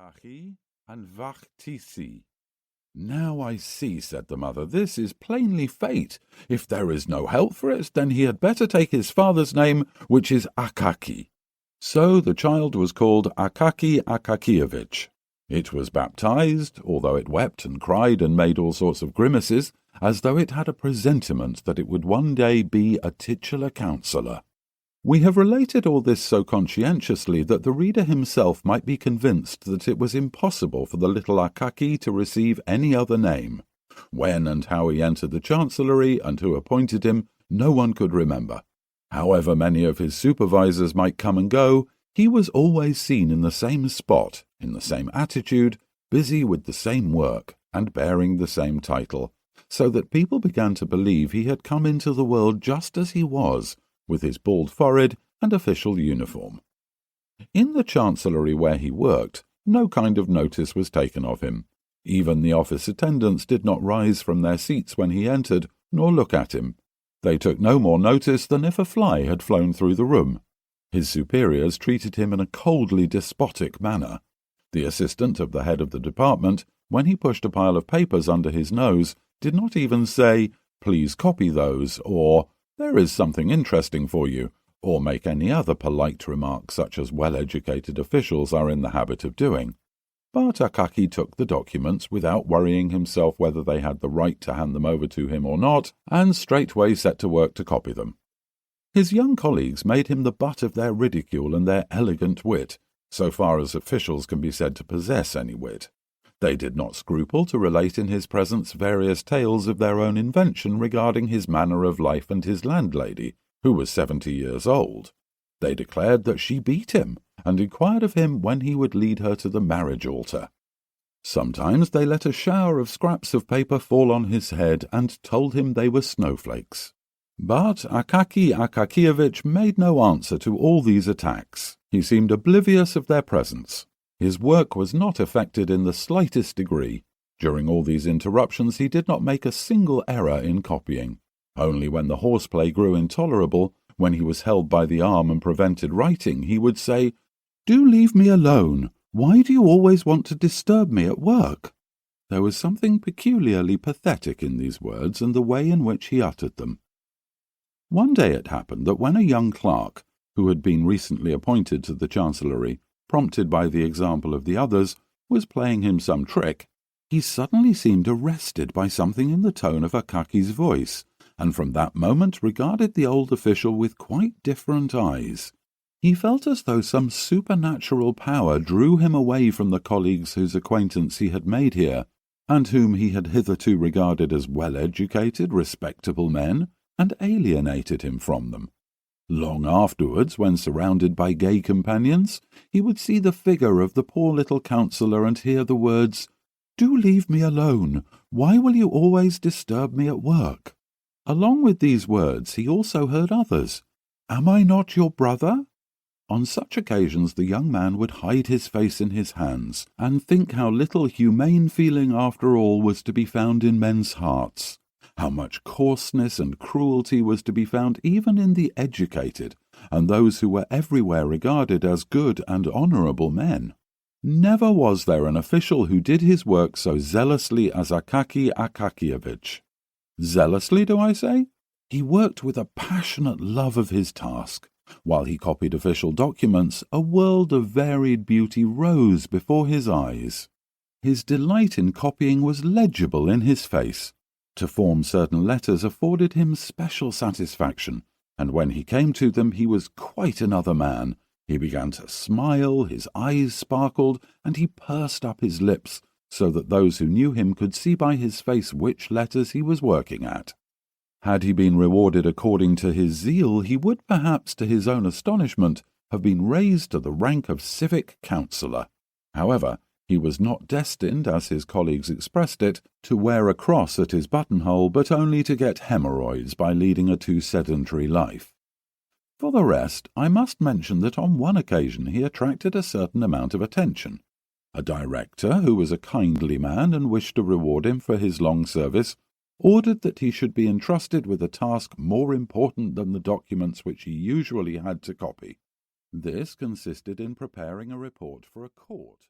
Akaki and Vachtisi. Now I see, said the mother, this is plainly fate. If there is no help for it, then he had better take his father's name, which is Akaki. So the child was called Akaki Akakievich. It was baptized, although it wept and cried and made all sorts of grimaces, as though it had a presentiment that it would one day be a titular councillor. We have related all this so conscientiously that the reader himself might be convinced that it was impossible for the little Akaki to receive any other name. When and how he entered the chancellery and who appointed him, no one could remember. However many of his supervisors might come and go, he was always seen in the same spot, in the same attitude, busy with the same work, and bearing the same title, so that people began to believe he had come into the world just as he was, with his bald forehead and official uniform. In the chancellery where he worked, no kind of notice was taken of him. Even the office attendants did not rise from their seats when he entered, nor look at him. They took no more notice than if a fly had flown through the room. His superiors treated him in a coldly despotic manner. The assistant of the head of the department, when he pushed a pile of papers under his nose, did not even say, "Please copy those," or "There is something interesting for you," or make any other polite remark such as well-educated officials are in the habit of doing. But Akaki took the documents without worrying himself whether they had the right to hand them over to him or not, and straightway set to work to copy them. His young colleagues made him the butt of their ridicule and their elegant wit, so far as officials can be said to possess any wit. They did not scruple to relate in his presence various tales of their own invention regarding his manner of life and his landlady, who was 70 years old. They declared that she beat him, and inquired of him when he would lead her to the marriage altar. Sometimes they let a shower of scraps of paper fall on his head and told him they were snowflakes. But Akaki Akakievich made no answer to all these attacks. He seemed oblivious of their presence. His work was not affected in the slightest degree. During all these interruptions he did not make a single error in copying. Only when the horseplay grew intolerable, when he was held by the arm and prevented writing, he would say, "Do leave me alone. Why do you always want to disturb me at work?" There was something peculiarly pathetic in these words and the way in which he uttered them. One day it happened that when a young clerk, who had been recently appointed to the chancellery, prompted by the example of the others, was playing him some trick, he suddenly seemed arrested by something in the tone of Akaki's voice, and from that moment regarded the old official with quite different eyes. He felt as though some supernatural power drew him away from the colleagues whose acquaintance he had made here, and whom he had hitherto regarded as well-educated, respectable men, and alienated him from them. Long afterwards, when surrounded by gay companions, he would see the figure of the poor little councillor and hear the words, "Do leave me alone. Why will you always disturb me at work?" Along with these words he also heard others. "Am I not your brother?" On such occasions the young man would hide his face in his hands, and think how little humane feeling after all was to be found in men's hearts, how much coarseness and cruelty was to be found even in the educated, and those who were everywhere regarded as good and honourable men. Never was there an official who did his work so zealously as Akaki Akakievich. Zealously, do I say? He worked with a passionate love of his task. While he copied official documents, a world of varied beauty rose before his eyes. His delight in copying was legible in his face. To form certain letters afforded him special satisfaction, and when he came to them he was quite another man. He began to smile, his eyes sparkled, and he pursed up his lips, so that those who knew him could see by his face which letters he was working at. Had he been rewarded according to his zeal, he would perhaps, to his own astonishment, have been raised to the rank of civic councillor. However, he was not destined, as his colleagues expressed it, to wear a cross at his buttonhole, but only to get hemorrhoids by leading a too sedentary life. For the rest, I must mention that on one occasion he attracted a certain amount of attention. A director, who was a kindly man and wished to reward him for his long service, ordered that he should be entrusted with a task more important than the documents which he usually had to copy. This consisted in preparing a report for a court.